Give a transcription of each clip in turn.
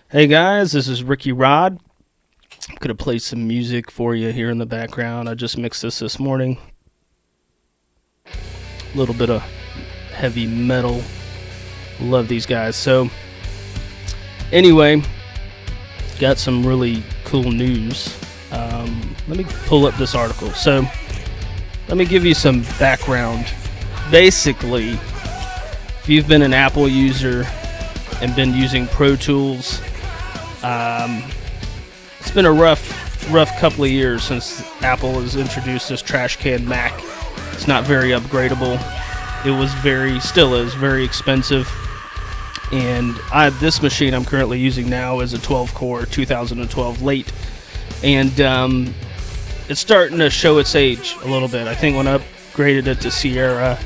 Hey guys, this is Ricky Rod. I'm going to play some music for you here in the background. I just mixed this morning. A little bit of heavy metal. Love these guys. So, anyway, got some really cool news. Let me pull up this article. So, let me give you some background. Basically, if you've been an Apple user and been using Pro Tools, it's been a rough couple of years since Apple has introduced this trash can Mac. It's not very upgradable. It was still is very expensive. And this machine I'm currently using now is a 12-core 2012 late, and it's starting to show its age a little bit. I think when I upgraded it to Sierra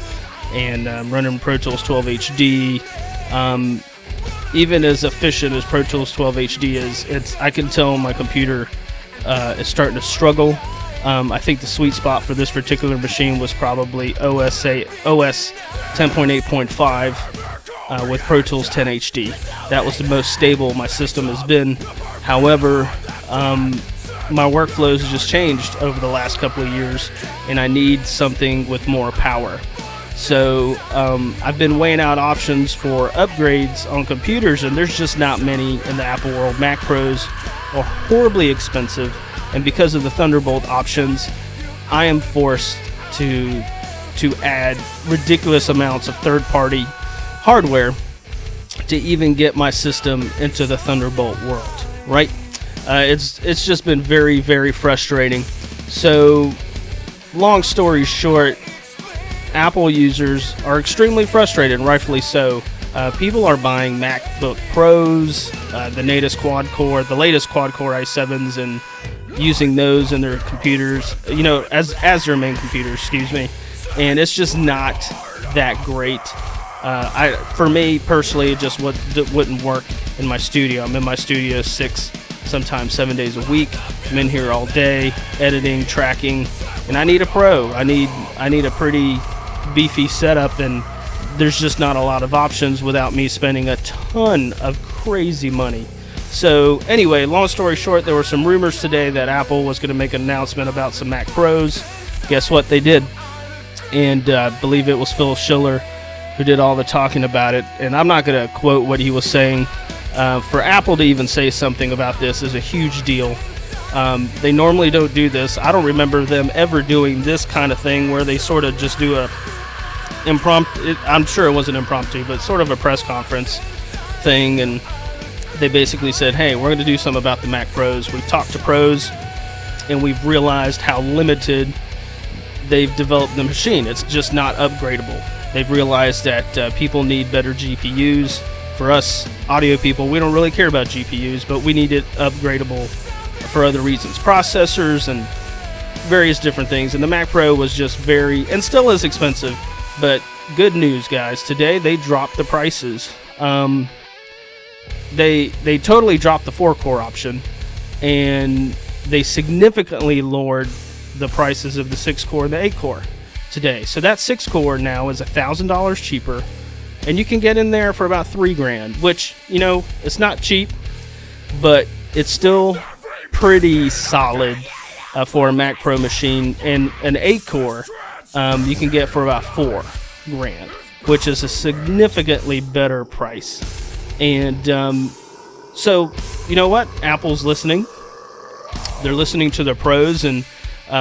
and running Pro Tools 12 HD, even as efficient as Pro Tools 12 HD is, I can tell my computer is starting to struggle. I think the sweet spot for this particular machine was probably OS 10.8.5 with Pro Tools 10 HD. That was the most stable my system has been. However, my workflows have just changed over the last couple of years, and I need something with more power. So I've been weighing out options for upgrades on computers, and there's just not many in the Apple world. Mac Pros are horribly expensive, and because of the Thunderbolt options, I am forced to add ridiculous amounts of third-party hardware to even get my system into the Thunderbolt world, right? It's just been very, very frustrating. So, long story short, Apple users are extremely frustrated, and rightfully so. People are buying MacBook Pros, the latest quad-core i7s, and using those in their computers, as their main computers, and it's just not that great. For me personally, it just wouldn't work in my studio. I'm in my studio 6, sometimes 7 days a week. I'm in here all day, editing, tracking, and I need a pro. I need a pretty beefy setup, and there's just not a lot of options without me spending a ton of crazy money. So anyway, long story short, there were some rumors today that Apple was going to make an announcement about some Mac Pros. Guess what? They did. And I believe it was Phil Schiller who did all the talking about it. And I'm not going to quote what he was saying. For Apple to even say something about this is a huge deal. They normally don't do this. I don't remember them ever doing this kind of thing where they sort of just do I'm sure it wasn't impromptu, but sort of a press conference thing, and they basically said, hey, we're going to do something about the Mac Pros. We've talked to pros, and we've realized how limited they've developed the machine. It's just not upgradable. They've realized that people need better GPUs. For us audio people, we don't really care about GPUs, but we need it upgradable for other reasons, processors and various different things. And the Mac Pro was just and still is expensive. But good news, guys. Today they dropped the prices. They totally dropped the 4-core option, and they significantly lowered the prices of the 6-core and the 8-core today. So that 6-core now is $1,000 cheaper, and you can get in there for about $3,000, which, it's not cheap, but it's still pretty solid for a Mac Pro machine. And an 8-core you can get for about $4,000, which is a significantly better price. And so, you know what? Apple's listening. They're listening to their pros, and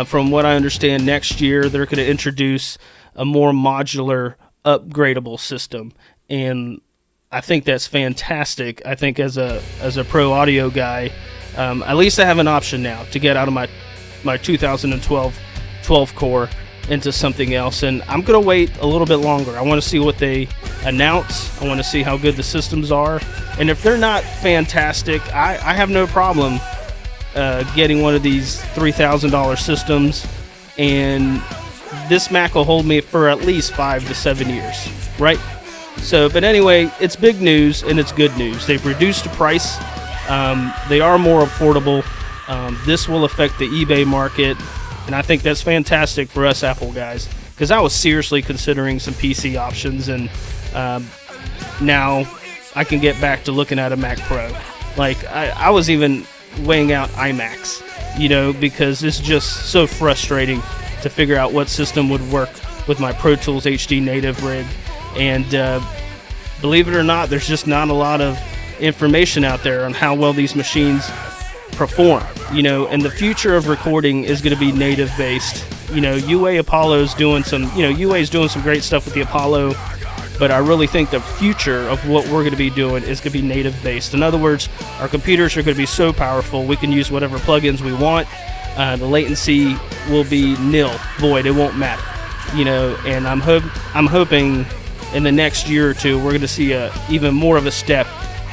from what I understand, next year they're going to introduce a more modular, upgradable system. And I think that's fantastic. I think as a pro audio guy, at least I have an option now to get out of my 2012 12-core into something else, and I'm going to wait a little bit longer. I want to see what they announce. I want to see how good the systems are, and if they're not fantastic, I have no problem getting one of these $3,000 systems, and this Mac will hold me for at least 5 to 7 years, right? So, but anyway, it's big news, and it's good news. They've reduced the price. They are more affordable. This will affect the eBay market, and I think that's fantastic for us Apple guys, because I was seriously considering some PC options, and now I can get back to looking at a Mac Pro. Like, I was even weighing out iMacs, because it's just so frustrating to figure out what system would work with my Pro Tools HD native rig. And believe it or not, there's just not a lot of information out there on how well these machines perform. And the future of recording is going to be native based. UA Apollo's doing some, UA is doing some great stuff with the Apollo, but I really think the future of what we're going to be doing is going to be native based. In other words, our computers are going to be so powerful we can use whatever plugins we want. The latency will be nil, void. It won't matter. And I'm hoping in the next year or two we're going to see even more of a step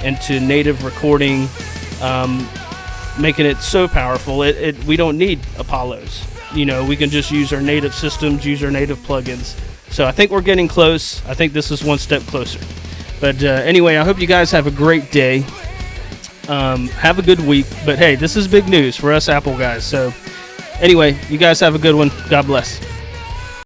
into native recording, making it so powerful. We don't need Apollos. We can just use our native systems, use our native plugins. So I think we're getting close. I think this is one step closer. But anyway, I hope you guys have a great day. Have a good week. But hey, this is big news for us Apple guys. So anyway, you guys have a good one. God bless.